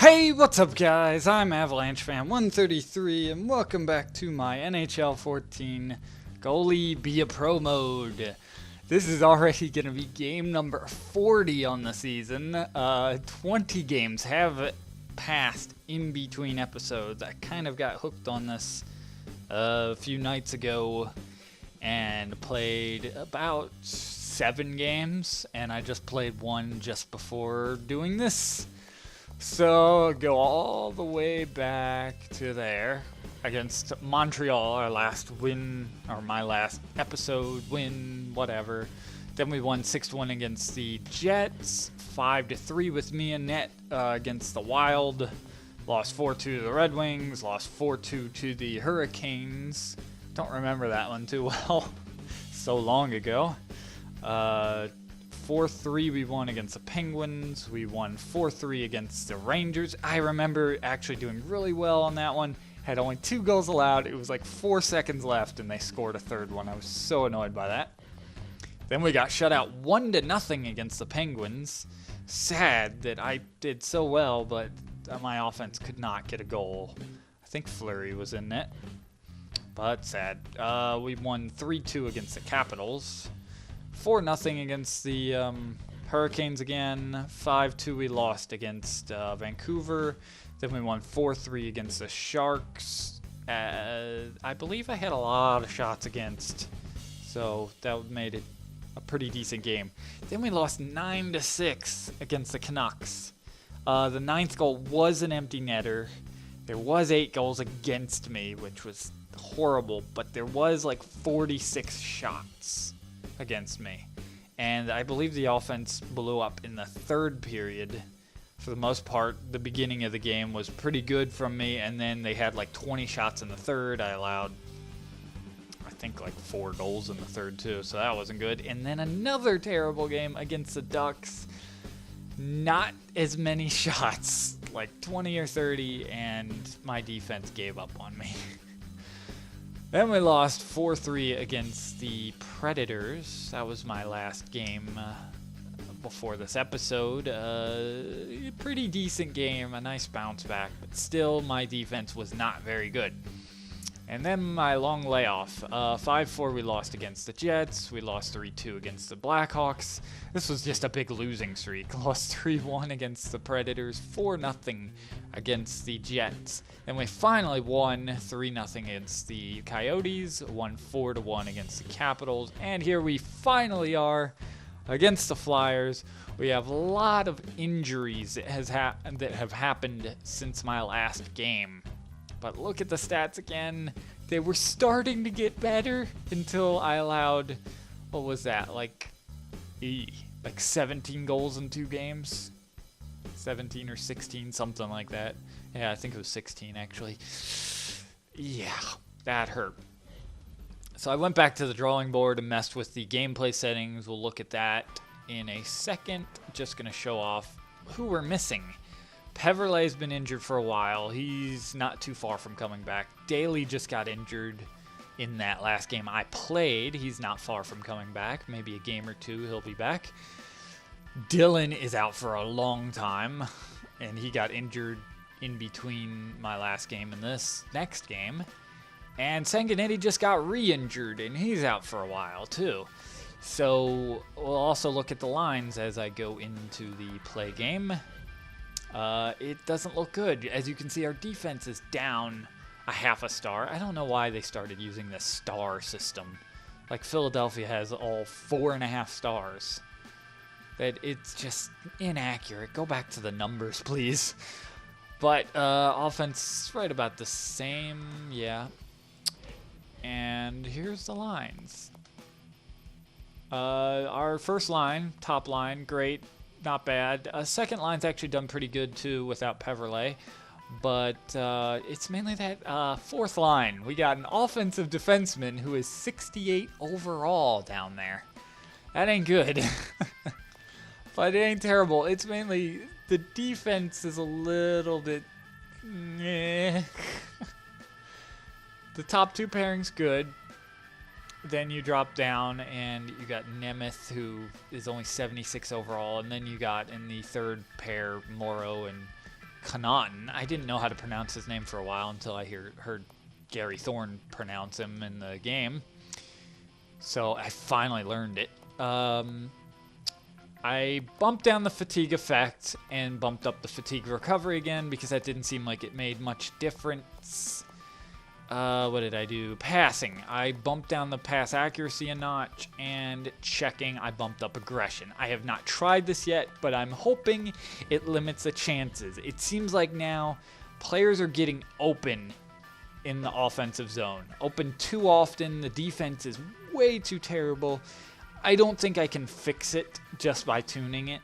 Hey, what's up guys? I'm Avalanche Fan 133 and welcome back to my NHL 14 Goalie Be a Pro mode. This is already going to be game number 40 on the season. 20 games have passed in between episodes. I kind of got hooked on this a few nights ago and played about 7 games, and I just played one just before doing this. So go all the way back to there against Montreal, our last win, or my last episode win, whatever. Then we won 6-1 against the Jets, 5-3 with me and Net against the Wild. Lost 4-2 to the Red Wings, lost 4-2 to the Hurricanes. Don't remember that one too well, so long ago. 4-3 we won against the Penguins. We won 4-3 against the Rangers. I remember actually doing really well on that one. Had only 2 goals allowed. It was like 4 seconds left and they scored a third one. I was so annoyed by that. Then we got shut out 1-0 against the Penguins. Sad that I did so well, but my offense could not get a goal. I think Fleury was in net, but sad. We won 3-2 against the Capitals. 4-0 against the Hurricanes again. 5-2 we lost against Vancouver. Then we won 4-3 against the Sharks. I believe I had a lot of shots against, so that made it a pretty decent game. Then we lost 9-6 against the Canucks. The 9th goal was an empty netter. There was 8 goals against me, which was horrible, but there was like 46 shots against me, and I believe the offense blew up in the 3rd period. For the most part, the beginning of the game was pretty good from me, and then they had like 20 shots in the 3rd. I allowed, I think, like 4 goals in the 3rd too, so that wasn't good. And then another terrible game against the Ducks. Not as many shots, like 20 or 30, and my defense gave up on me. Then we lost 4-3 against the Predators. That was my last game before this episode. Pretty decent game, a nice bounce back, but still my defense was not very good. And then my long layoff. 5-4 we lost against the Jets. We lost 3-2 against the Blackhawks. This was just a big losing streak. Lost 3-1 against the Predators. 4-0 against the Jets. Then we finally won 3-0 against the Coyotes. Won 4-1 against the Capitals. And here we finally are against the Flyers. We have a lot of injuries that have happened since my last game. But look at the stats again. They were starting to get better until I allowed, what was that, like 17 goals in 2 games? 17 or 16, something like that. Yeah, I think it was 16 actually. Yeah, that hurt. So I went back to the drawing board and messed with the gameplay settings. We'll look at that in a second. Just going to show off who we're missing. Peverlay's been injured for a while. He's not too far from coming back. Daly just got injured in that last game I played. He's not far from coming back. Maybe a game or 2 he'll be back. Dylan is out for a long time, and he got injured in between my last game and this next game. And Sanguinetti just got re-injured, and he's out for a while too. So we'll also look at the lines as I go into the play game. It doesn't look good. As you can see, our defense is down a half a star. I don't know why they started using this star system. Like Philadelphia has all 4.5 stars. That it's just inaccurate. Go back to the numbers, please. But offense right about the same, yeah. And here's the lines. Our first line, top line, great. Not bad. Second line's actually done pretty good too without Peverlay, but it's mainly that 4th line. We got an offensive defenseman who is 68 overall down there. That ain't good, but it ain't terrible. It's mainly the defense is a little bit. The top 2 pairings good. Then you drop down and you got Nemeth, who is only 76 overall, and then you got in the 3rd pair Morrow and Connaughton. I didn't know how to pronounce his name for a while until I heard Gary Thorne pronounce him in the game. So I finally learned it. I bumped down the fatigue effect and bumped up the fatigue recovery again because that didn't seem like it made much difference. What did I do? Passing. I bumped down the pass accuracy a notch, and checking, I bumped up aggression. I have not tried this yet, but I'm hoping it limits the chances. It seems like now players are getting open in the offensive zone. Open too often. The defense is way too terrible. I don't think I can fix it just by tuning it.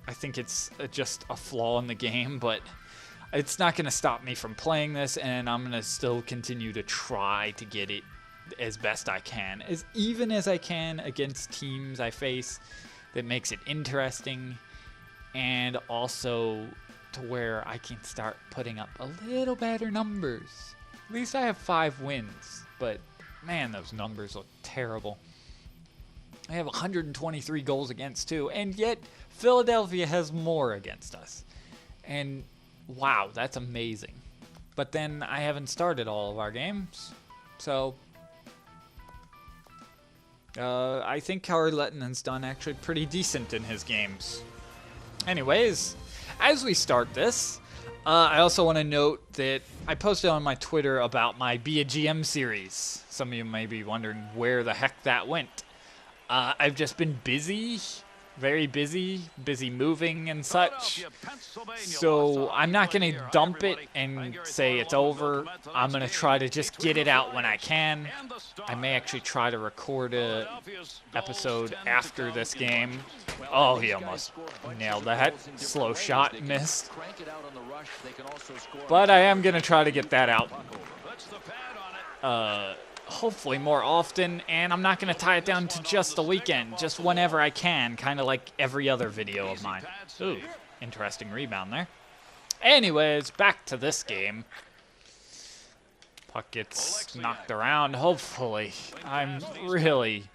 I think it's just a flaw in the game, but it's not going to stop me from playing this, and I'm going to still continue to try to get it as best I can, as even as I can against teams I face that makes it interesting, and also to where I can start putting up a little better numbers. At least I have 5 wins, but man, those numbers look terrible. I have 123 goals against too, and yet Philadelphia has more against us. And wow, that's amazing. But then I haven't started all of our games, so I think Howard Lettinen's done actually pretty decent in his games. Anyways, as we start this, I also want to note that I posted on my Twitter about my Be a GM series. Some of you may be wondering where the heck that went. I've just been busy, very busy moving and such. So I'm not going to dump it and say it's over. I'm going to try to just get it out when I can. I may actually try to record a episode after this game. Oh, he almost nailed that. Slow shot, missed. But I am going to try to get that out. Hopefully more often, and I'm not going to tie it down to just the weekend, just whenever I can, kind of like every other video of mine. Ooh, interesting rebound there. Anyways, back to this game. Puck gets knocked around, hopefully. I'm really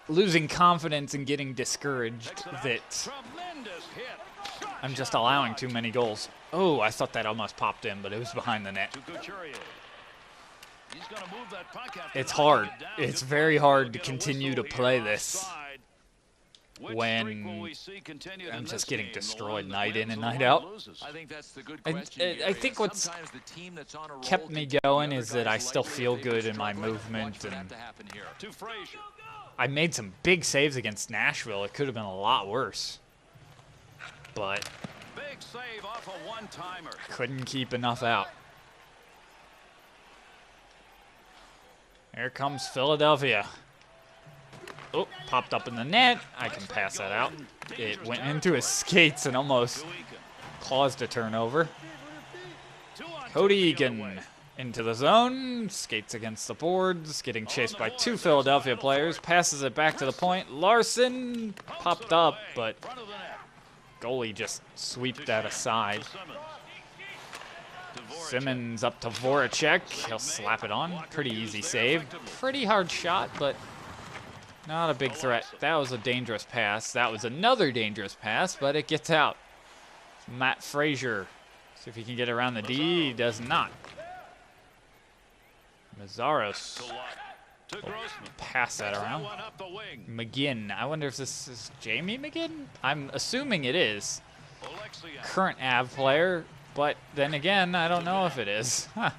losing confidence and getting discouraged that I'm just allowing too many goals. Oh, I thought that almost popped in, but it was behind the net. It's hard. It's very hard to continue to play this when I'm just getting destroyed night in and night out. I think what's kept me going is that I still feel good in my movement, and I made some big saves against Nashville. It could have been a lot worse, but couldn't keep enough out. Here comes Philadelphia. Oh, popped up in the net. I can pass that out. It went into his skates and almost caused a turnover. Cody Egan into the zone. Skates against the boards. Getting chased by 2 Philadelphia players. Passes it back to the point. Larson popped up, but goalie just sweeped that aside. Simmons up to Voracek. He'll slap it on. Pretty easy save. Pretty hard shot, but not a big threat. That was a dangerous pass. That was another dangerous pass, but it gets out. Matt Frazier. See if he can get around the D. He does not. Mazzaros. Pass that around. McGinn. I wonder if this is Jamie McGinn? I'm assuming it is. Current Av player. But then again, I don't know if it is. Huh.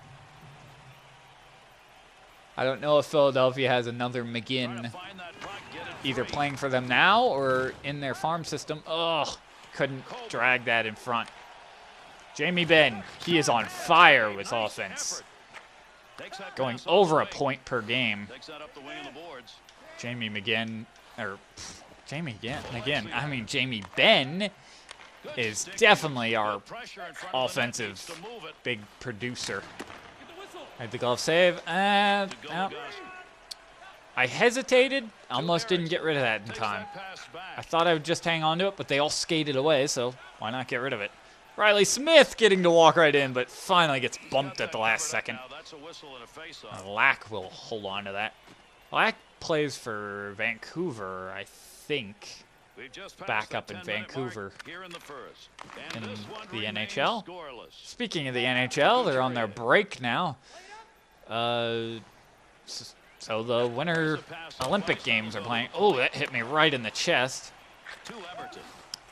I don't know if Philadelphia has another McGinn either playing for them now or in their farm system. Ugh, couldn't drag that in front. Jamie Benn, he is on fire with offense. Going over a point per game. Jamie McGinn, or Jamie McGinn, I mean Jamie Benn is definitely our offensive big producer. I had the glove save, and I hesitated, almost didn't get rid of that in time. I thought I would just hang on to it, but they all skated away, so why not get rid of it? Riley Smith getting to walk right in, but finally gets bumped at the last second. Lack will hold on to that. Lack plays for Vancouver, I think. back up in Vancouver in the NHL. Speaking of the NHL, they're on their break now. So the Winter Olympic Games are playing. Oh, that hit me right in the chest.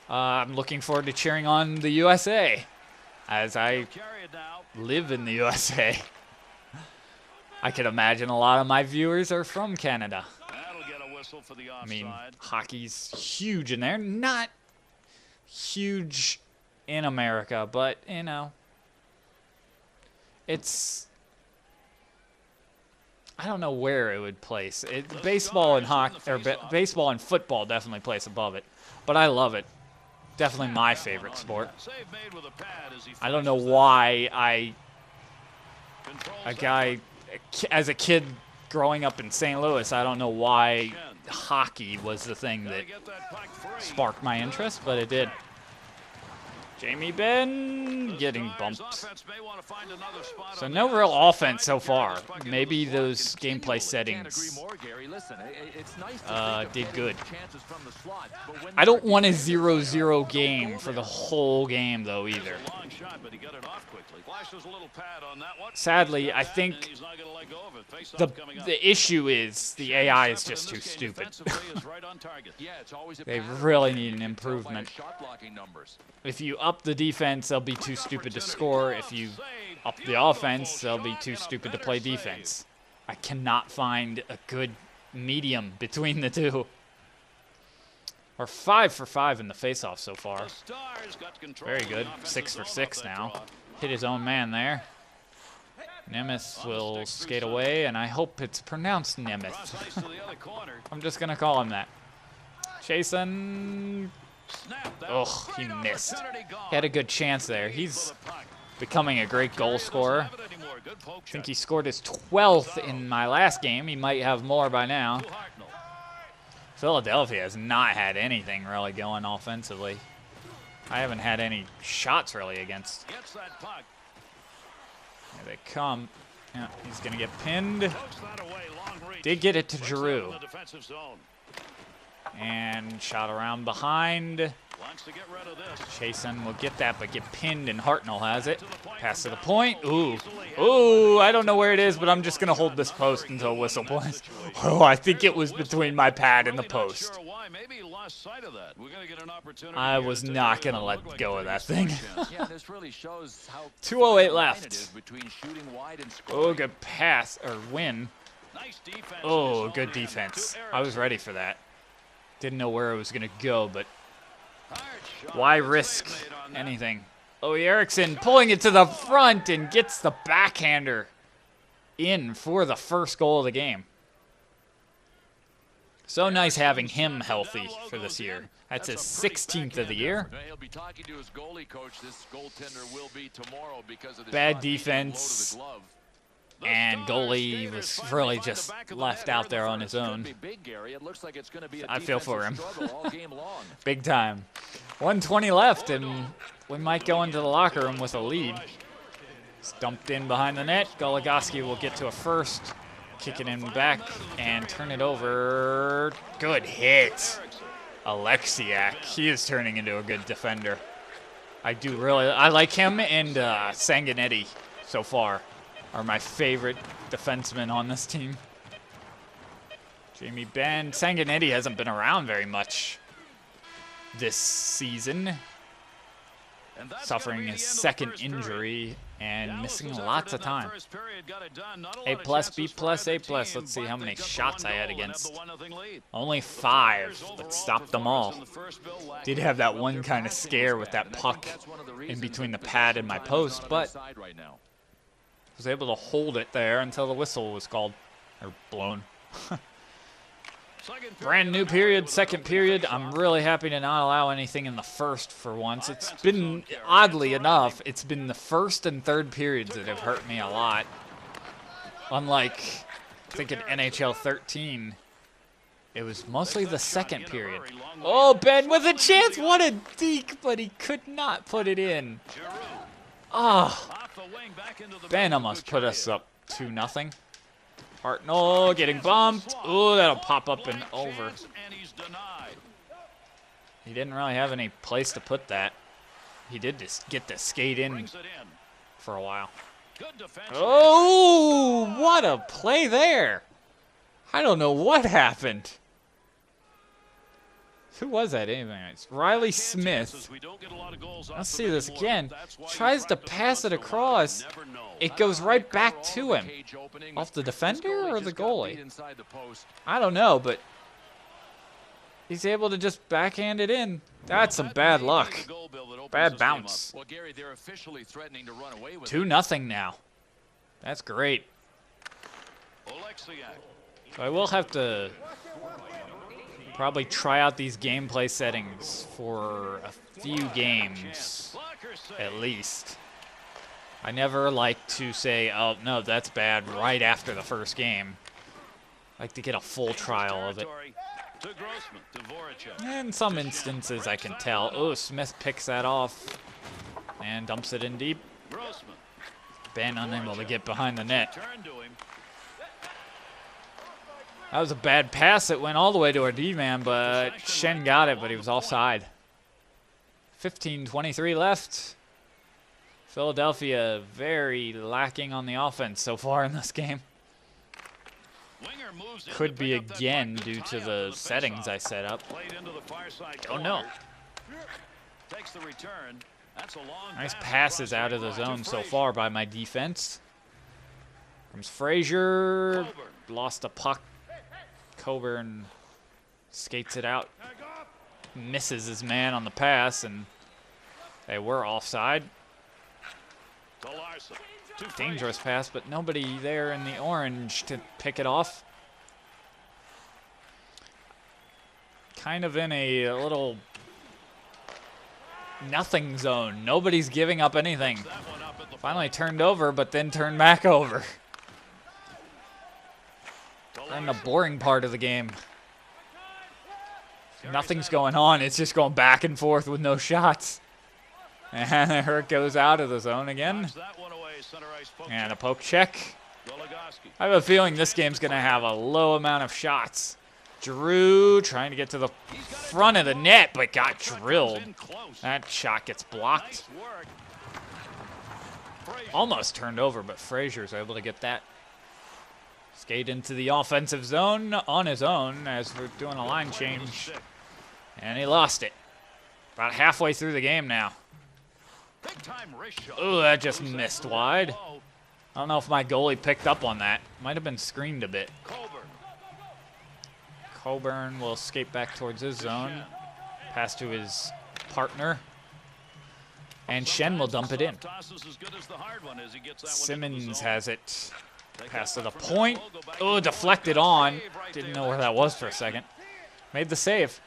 I'm looking forward to cheering on the USA, as I live in the USA. I can imagine a lot of my viewers are from Canada. I mean, hockey's huge in there. Not huge in America, but, you know, it's... I don't know where it would place. Baseball and hockey, or baseball and football definitely place above it, but I love it. Definitely my favorite sport. I don't know why as a kid growing up in St. Louis, I don't know why hockey was the thing that sparked my interest, but it did. Jamie Benn getting bumped. So no real offense so far. Maybe those gameplay settings did good. I don't want a 0-0 game for the whole game, though, either. Sadly, I think the issue is the AI is just too stupid. They really need an improvement. If you up the defense, they'll be too stupid to score. If you up the offense, they'll be too stupid to play defense. I cannot find a good medium between the two. We're 5 for 5 in the faceoff so far. Very good. 6 for 6 now. Hit his own man there. Nemeth will skate away, and I hope it's pronounced Nemeth. I'm just going to call him that. Jason... Oh, he missed. He had a good chance there. He's becoming a great goal scorer. I think he scored his 12th in my last game. He might have more by now. Philadelphia has not had anything really going offensively. I haven't had any shots really against. Here they come. Yeah, he's going to get pinned. Did get it to Giroux. And shot around behind. Chasen will get that, but get pinned, and Hartnell has it. Pass to the point. Ooh. Ooh, I don't know where it is, but I'm just going to hold this post until whistle plays. Oh, I think it was between my pad and the post. I was not going to let go of that thing. 2:08 left. Oh, good pass, or win. Oh, good defense. I was ready for that. Didn't know where it was going to go, but why risk anything? Oh, Eriksson pulling it to the front and gets the backhander in for the first goal of the game. So nice having him healthy for this year. That's his 16th of the year. Bad defense. And goalie was really just left out there on his own. I feel for him. Big time. 1:20 left, and we might go into the locker room with a lead. It's dumped in behind the net. Goligoski will get to a first. Kick it in back and turn it over. Good hit. Alexiak. He is turning into a good defender. I like him and Sanguinetti so far. Are my favorite defensemen on this team. Jamie Benn. Sanguinetti hasn't been around very much this season. Suffering his second injury and missing lots of time. A+, B+, A+. Let's see how many shots I had against. Only 5, but stopped them all. Did have that one kind of scare with that puck in between the pad and my post, but was able to hold it there until the whistle was called, or blown. Brand new period, second period. I'm really happy to not allow anything in the first for once. It's been, oddly enough, it's been the first and third periods that have hurt me a lot. Unlike, I think in NHL 13, it was mostly the second period. Oh, Ben with a chance. What a deke, but he could not put it in. Ah. Oh. Ben almost put us up 2-0. Hartnell getting bumped. Ooh, that'll pop up and over. He didn't really have any place to put that. He did just get to skate in for a while. Oh, what a play there. I don't know what happened. Who was that anyway? It's Riley Smith. Let's see this again. Tries to pass it across. It goes right back to him. Off the defender or the goalie? I don't know, but he's able to just backhand it in. That's some bad luck. Bad bounce. 2-0 now. That's great. So I will have to probably try out these gameplay settings for a few games, at least. I never like to say, oh, no, that's bad right after the first game. I like to get a full trial of it. In some instances, I can tell. Oh, Smith picks that off and dumps it in deep. Ben unable to get behind the net. That was a bad pass. It went all the way to our D-man, but Shen got it, but he was offside. 15:23 left. Philadelphia very lacking on the offense so far in this game. Could be again due to the settings I set up. Don't know. Nice passes out of the zone so far by my defense. Comes Frazier. Lost a puck. Coburn skates it out. Misses his man on the pass, and they were offside. Dangerous pass, but nobody there in the orange to pick it off. Kind of in a little nothing zone. Nobody's giving up anything. Finally turned over, but then turned back over. And the boring part of the game. Nothing's going on. It's just going back and forth with no shots. And there it goes out of the zone again. And a poke check. I have a feeling this game's going to have a low amount of shots. Drew trying to get to the front of the net, but got drilled. That shot gets blocked. Almost turned over, but Frazier's able to get that. Skate into the offensive zone on his own as we're doing a line change. And he lost it. About halfway through the game now. Ooh, that just missed wide. I don't know if my goalie picked up on that. Might have been screened a bit. Coburn will skate back towards his zone. Pass to his partner. And Shen will dump it in. Simmons has it. Pass to the point. Oh, deflected on. Didn't know where that was for a second. Made the save.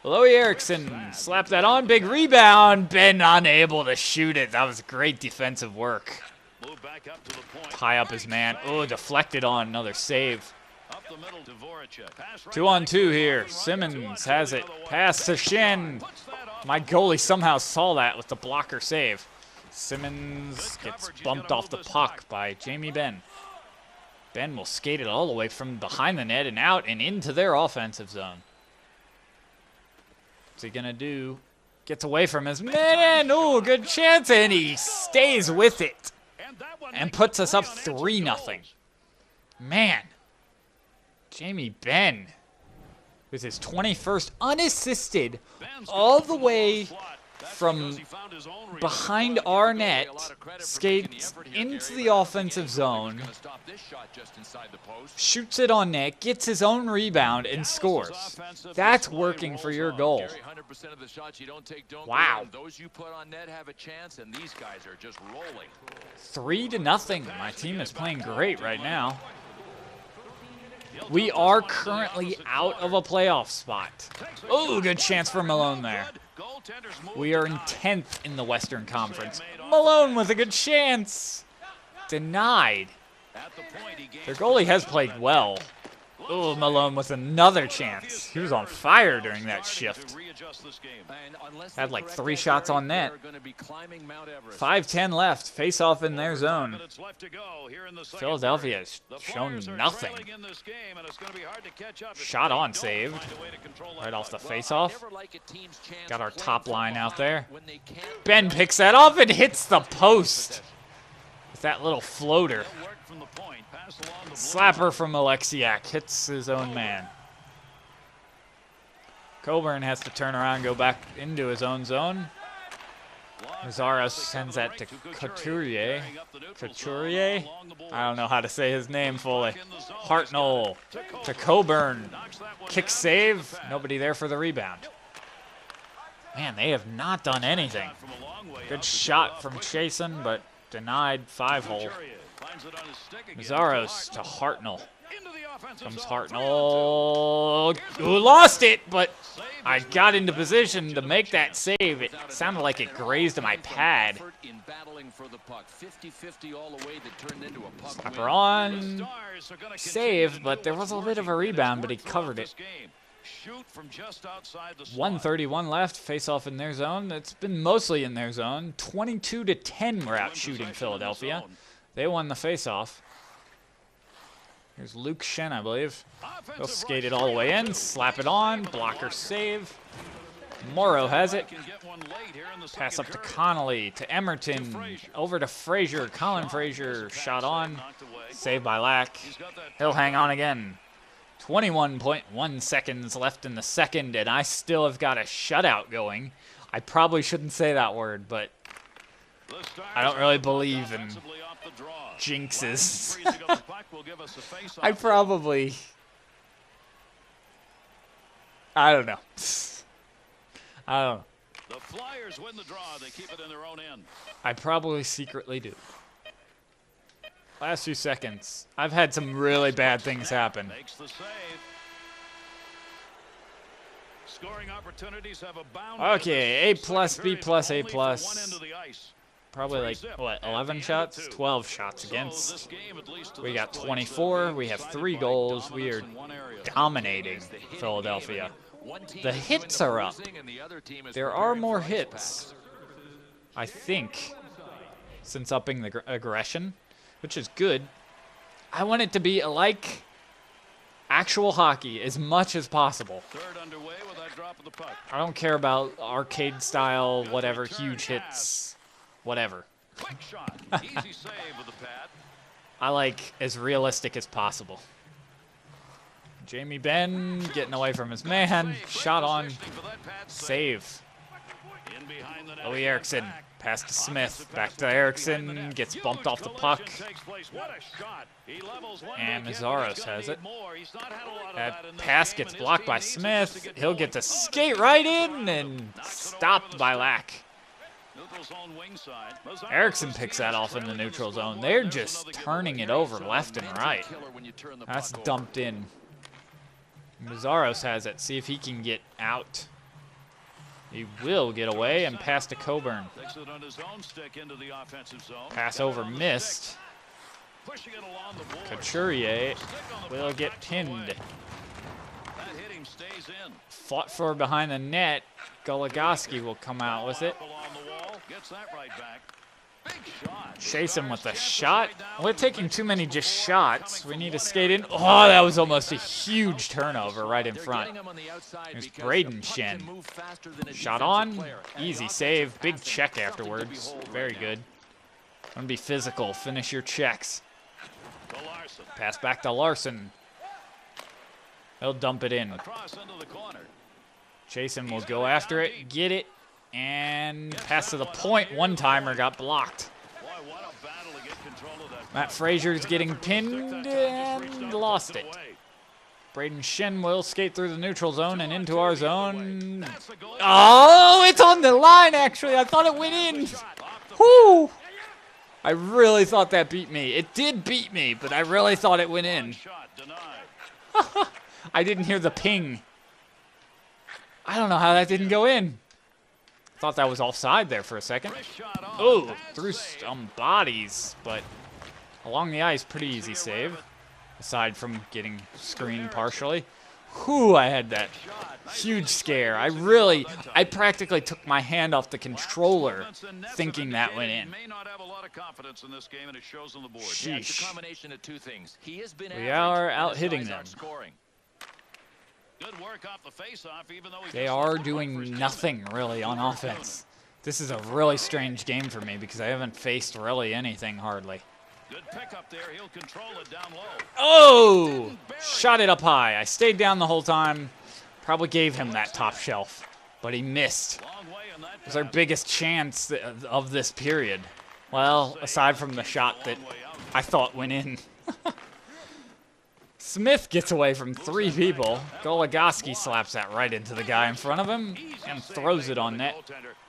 Loey Eriksson slapped that on. Big rebound. Ben unable to shoot it. That was great defensive work. Tie up his man. Oh, deflected on. Another save. 2-on-2 here. Simmons has it. Pass to Shen. My goalie somehow saw that with the blocker save. Simmons gets bumped off the puck by Jamie Benn. Ben will skate it all the way from behind the net and out and into their offensive zone. What's he going to do? Gets away from his man. Oh, good chance. And he stays with it and puts us up 3-0. Man. Jamie Benn with his 21st unassisted all the way from behind our net, skates into the offensive zone, shoots it on net, gets his own rebound, and scores. That's working for your goal. Wow. 3-0. My team is playing great right now. We are currently out of a playoff spot. Oh, good chance for Malone there. We are in 10th in the Western Conference. Malone with a good chance. Denied. Their goalie has played well. Oh, Malone with another chance. He was on fire during that shift. Had like 3 shots on net. 5:10 left. Face off in their zone. Philadelphia has shown nothing. Shot on saved. Right off the face off. Got our top line out there. Ben picks that off and hits the post. With that little floater. Slapper from Alexiak. Hits his own man. Coburn has to turn around and go back into his own zone. Mazaros sends that to Couturier. Couturier? I don't know how to say his name fully. Hartnell to Coburn. Kick save. Nobody there for the rebound. Man, they have not done anything. Good shot from Chasen, but denied 5-hole. Mazaros to Hartnell. Comes Hartnell, who lost it, but I got into position to make that save. It sounded like it grazed my pad. Slapper on, save, but there was a bit of a rebound, but he covered it. 1:31 left, face-off in their zone. It's been mostly in their zone. 22-10 we're out shooting Philadelphia. They won the face-off. Here's Luke Shen, I believe. He'll skate it all the way in, slap it on, blocker save. Morrow has it. Pass up to Connolly, to Emerton, over to Frazier. Colin Frazier, shot on, saved by Lack. He'll hang on again. 21.1 seconds left in the second, and I still have got a shutout going. I probably shouldn't say that word, but I don't really believe in jinxes. I probably... I don't know. I don't know. The Flyers win the draw. They keep it in their own end. I probably secretly do. Last few seconds. I've had some really bad things happen. Okay, A+, B+, A+. Probably like, what, 11 shots? 12 shots against. We got 24. We have 3 goals. We are dominating Philadelphia. The hits are up. There are more hits, I think, since upping the aggression, which is good. I want it to be like actual hockey as much as possible. I don't care about arcade style, whatever, huge hits, whatever. I like as realistic as possible. Jamie Benn getting away from his man. Shot on. Save. Louis Eriksson. Pass to Smith. Back to Eriksson. Gets bumped off the puck. And Mazaros has it. That pass gets blocked by Smith. He'll get to skate right in and stopped by Lack. Eriksson picks that off in the neutral zone. They're just turning it over left and right. That's dumped in. Mazaros has it. See if he can get out. He will get away and pass to Coburn. Pass over missed. Couturier will get pinned. Fought for behind the net. Goligoski will come out with it. Chase him with a shot. We're taking too many just shots. We need to skate in. Oh, that was almost a huge turnover right in front. There's Braden Shen. Shot on. Easy save. Big check afterwards. Very good. Gonna be physical. Finish your checks. Pass back to Larson. He'll dump it in. Chasen will go after it. Get it. And pass to the point. One-timer got blocked. Matt Frazier's getting pinned and lost it. Braden Shen will skate through the neutral zone and into our zone. Oh, it's on the line, actually. I thought it went in. Whoo! I really thought that beat me. It did beat me, but I really thought it went in. I didn't hear the ping. I don't know how that didn't go in. Thought that was offside there for a second. Oh, through some bodies, but along the ice, pretty easy save. aside from getting screened partially. Whew, I had that huge scare. I practically took my hand off the controller thinking that went in. Sheesh. We are out hitting them. They are doing nothing really on offense. This is a really strange game for me because I haven't faced really anything hardly. Good pick up there. He'll control it down low. Oh! Shot it up high. I stayed down the whole time. Probably gave him that top shelf, but he missed. It was our biggest chance of this period. Well, aside from the shot that I thought went in. Smith gets away from 3 people. Goligoski slaps that right into the guy in front of him and throws it on net.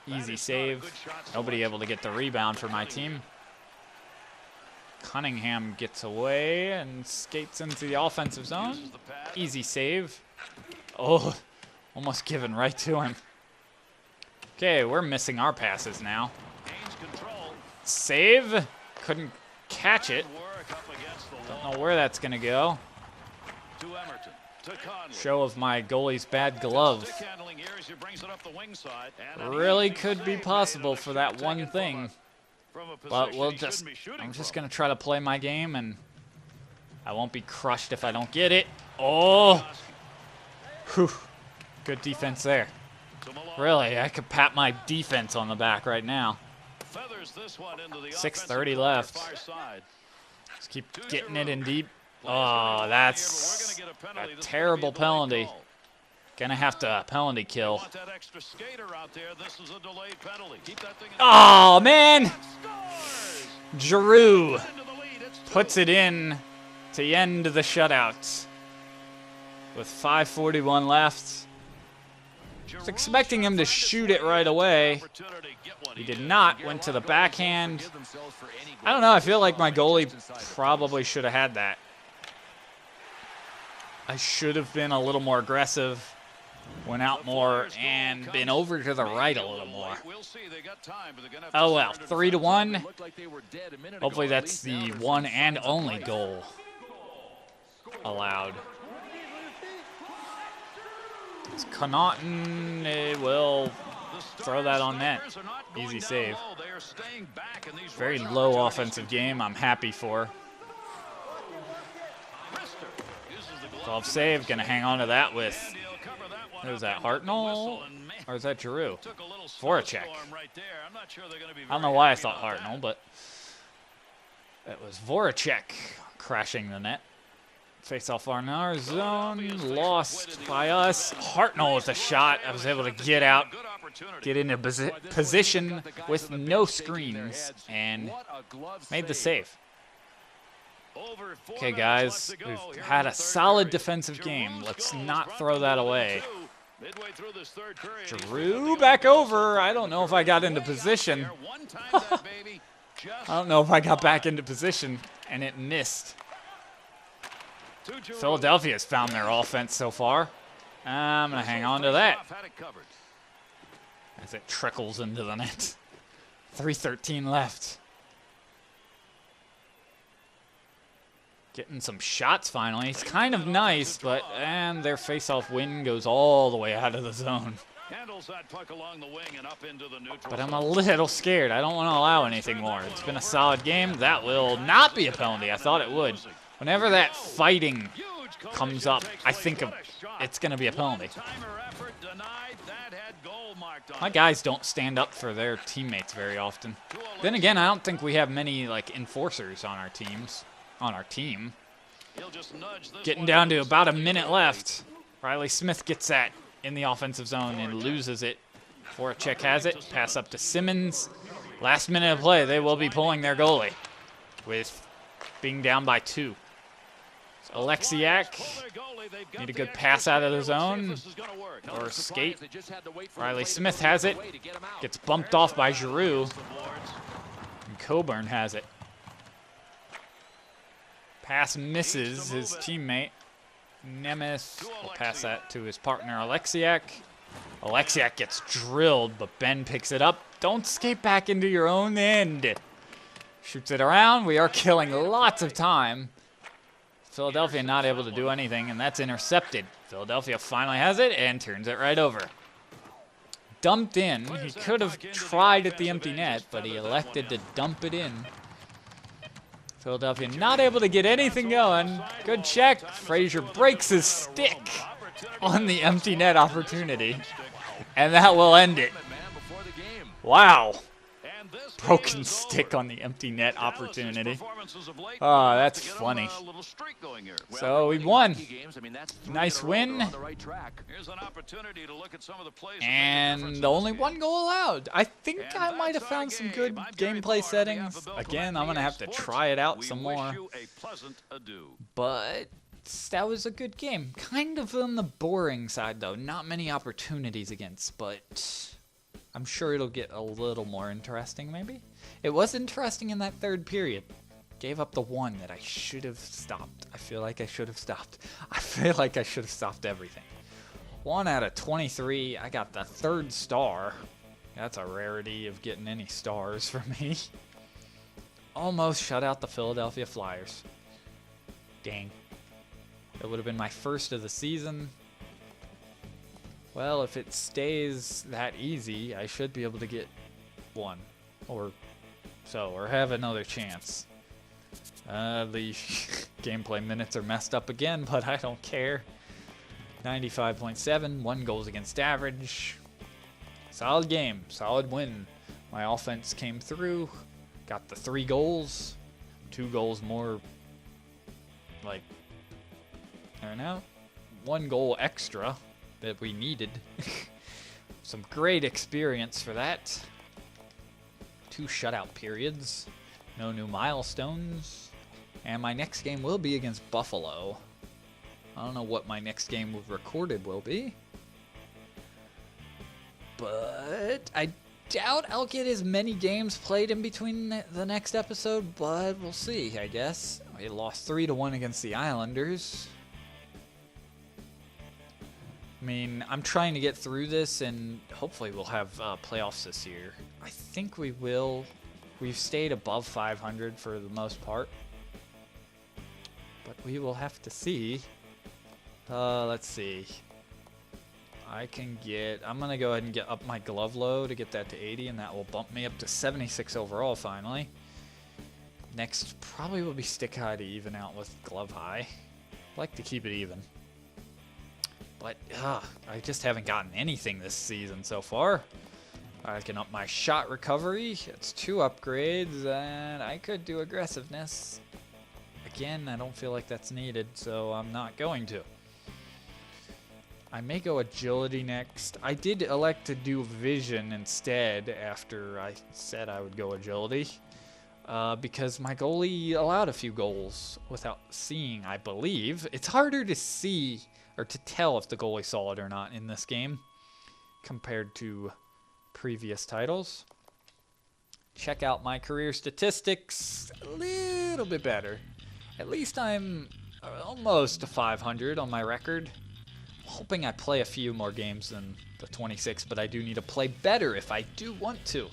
Easy save. Nobody able to get the rebound for my team. Cunningham gets away and skates into the offensive zone. Easy save. Oh, almost given right to him. Okay, we're missing our passes now. Save. Couldn't catch it. Don't know where that's going to go. Show of my goalie's bad glove. Really could be possible for that one thing. But I'm just going to try to play my game, and I won't be crushed if I don't get it. Oh! Whew. Good defense there. Really, I could pat my defense on the back right now. 6:30 left. Just keep getting it in deep. Oh, that's a terrible penalty. Gonna have to penalty kill. Oh, man! Giroux puts it in to end the shutout. With 5:41 left. I was expecting him to shoot it right away. He did not. Went to the backhand. I don't know. I feel like my goalie probably should have had that. I should have been a little more aggressive. Went out more and been over to the right a little more. Oh well, 3-1. Hopefully that's the one and only goal allowed. It's Connaughton will throw that on net. Easy save. Very low offensive game I'm happy for. 12 save, gonna hang on to that with, who's that, Hartnell? Or is that Giroux? Voracek. I don't know why I thought Hartnell, but it was Voracek crashing the net. Face off our zone, lost by us. Hartnell with a shot. I was able to get out, get into position with no screens, and made the save. Okay, guys, we've had a solid defensive game. Let's not throw that away. Giroux back over. I don't know if I got into position. I don't know if I got back into position, and it missed. Philadelphia's found their offense so far. I'm going to hang on to that as it trickles into the net. 3:13 left. Getting some shots finally. It's kind of nice, but and their face-off win goes all the way out of the zone. But I'm a little scared. I don't want to allow anything more. It's been a solid game. That will not be a penalty. I thought it would. Whenever that fighting comes up, I think it's going to be a penalty. My guys don't stand up for their teammates very often. Then again, I don't think we have many like enforcers on our teams. On our team. Getting down to about a minute left. Riley Smith gets that in the offensive zone and loses it. Voracek has it. Pass up to Simmons. Last minute of play, they will be pulling their goalie with being down by 2. So Alexiak, need a good pass out of the zone or skate. Riley Smith has it. Gets bumped off by Giroux. And Coburn has it. Pass misses his teammate. Nemeth will pass that to his partner, Alexiak. Alexiak gets drilled, but Ben picks it up. Don't skate back into your own end. Shoots it around. We are killing lots of time. Philadelphia not able to do anything, and that's intercepted. Philadelphia finally has it and turns it right over. Dumped in. He could have tried at the empty net, but he elected to dump it in. Philadelphia not able to get anything going. Good check. Frazier breaks his stick on the empty net opportunity, and that will end it. Wow. Broken stick on the empty net opportunity. Oh, that's funny. So we won. Nice win. And only one goal allowed. I think I might have found some good gameplay settings. Again, I'm going to have to try it out some more. But that was a good game. Kind of on the boring side, though. Not many opportunities against, but I'm sure it'll get a little more interesting, maybe. It was interesting in that third period. Gave up the one that I should have stopped. I feel like I should have stopped. I feel like I should have stopped everything. 1 out of 23. I got the third star. That's a rarity of getting any stars for me. Almost shut out the Philadelphia Flyers. Dang. It would have been my first of the season. Well, if it stays that easy, I should be able to get one or have another chance. The gameplay minutes are messed up again, but I don't care. 95.7, 1 goals against average. Solid game, solid win. My offense came through, got the 3 goals, 2 goals more, like, I don't know, 1 goal extra that we needed. Some great experience for that. 2 shutout periods. No new milestones. And my next game will be against Buffalo. I don't know what my next game recorded will be. But I doubt I'll get as many games played in between the next episode, but we'll see, I guess. We lost 3-1 against the Islanders. I mean, I'm trying to get through this, and hopefully we'll have playoffs this year. I think we will. We've stayed above 500 for the most part. But we will have to see. Let's see. I'm going to go ahead and get up my glove load to get that to 80, and that will bump me up to 76 overall finally. Next probably will be stick high to even out with glove high. I like to keep it even. But I just haven't gotten anything this season so far. I can up my shot recovery. It's 2 upgrades, and I could do aggressiveness. Again, I don't feel like that's needed, so I'm not going to. I may go agility next. I did elect to do vision instead after I said I would go agility. Because my goalie allowed a few goals without seeing, I believe. It's harder to see or to tell if the goalie saw it or not in this game compared to previous titles. Check out my career statistics. A little bit better. At least I'm almost to 500 on my record. I'm hoping I play a few more games than the 26, but I do need to play better if I do want to.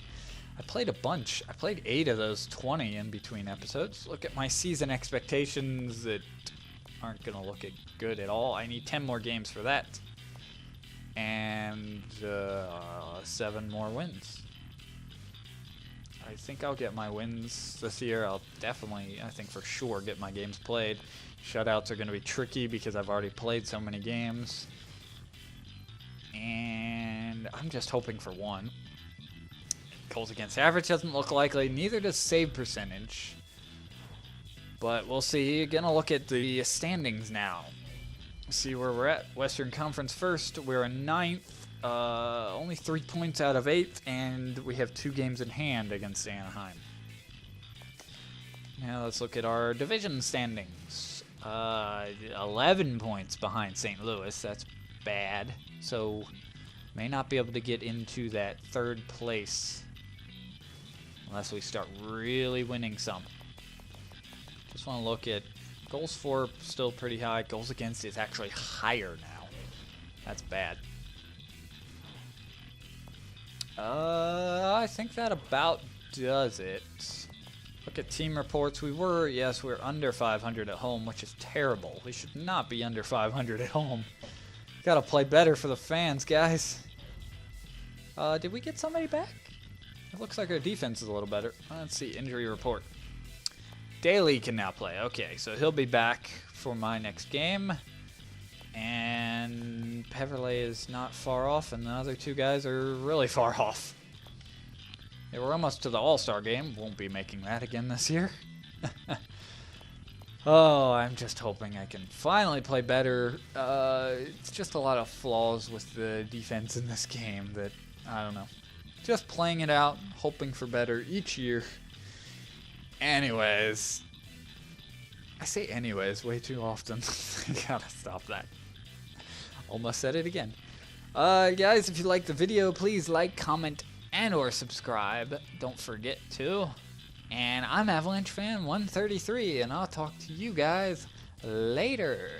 I played a bunch. I played 8 of those 20 in between episodes. Look at my season expectations that aren't going to look good at all. I need 10 more games for that. And 7 more wins. I think I'll get my wins this year. I'll definitely, I think for sure, get my games played. Shutouts are going to be tricky because I've already played so many games. And I'm just hoping for 1. Goals against average doesn't look likely. Neither does save percentage. But we'll see. Gonna look at the standings now. See where we're at. Western Conference first. We're in 9th. Only 3 points out of 8th, and we have 2 games in hand against Anaheim. Now let's look at our division standings. 11 points behind St. Louis. That's bad. So may not be able to get into that 3rd place unless we start really winning some. Just want to look at goals for, still pretty high. Goals against is actually higher now. That's bad. I think that about does it. Look at team reports. We're under 500 at home, which is terrible. We should not be under 500 at home. Gotta play better for the fans, guys. Did we get somebody back? It looks like our defense is a little better. Let's see, injury report. Daly can now play. Okay, so he'll be back for my next game. And Peverley is not far off, and the other two guys are really far off. They were almost to the All-Star game. Won't be making that again this year. Oh, I'm just hoping I can finally play better. It's just a lot of flaws with the defense in this game that, I don't know. Just playing it out, hoping for better each year. Anyways. I say anyways way too often. I gotta stop that. Almost said it again. Guys, if you liked the video, please like, comment, and or subscribe. Don't forget to. And I'm Avalanche Fan 133, and I'll talk to you guys later.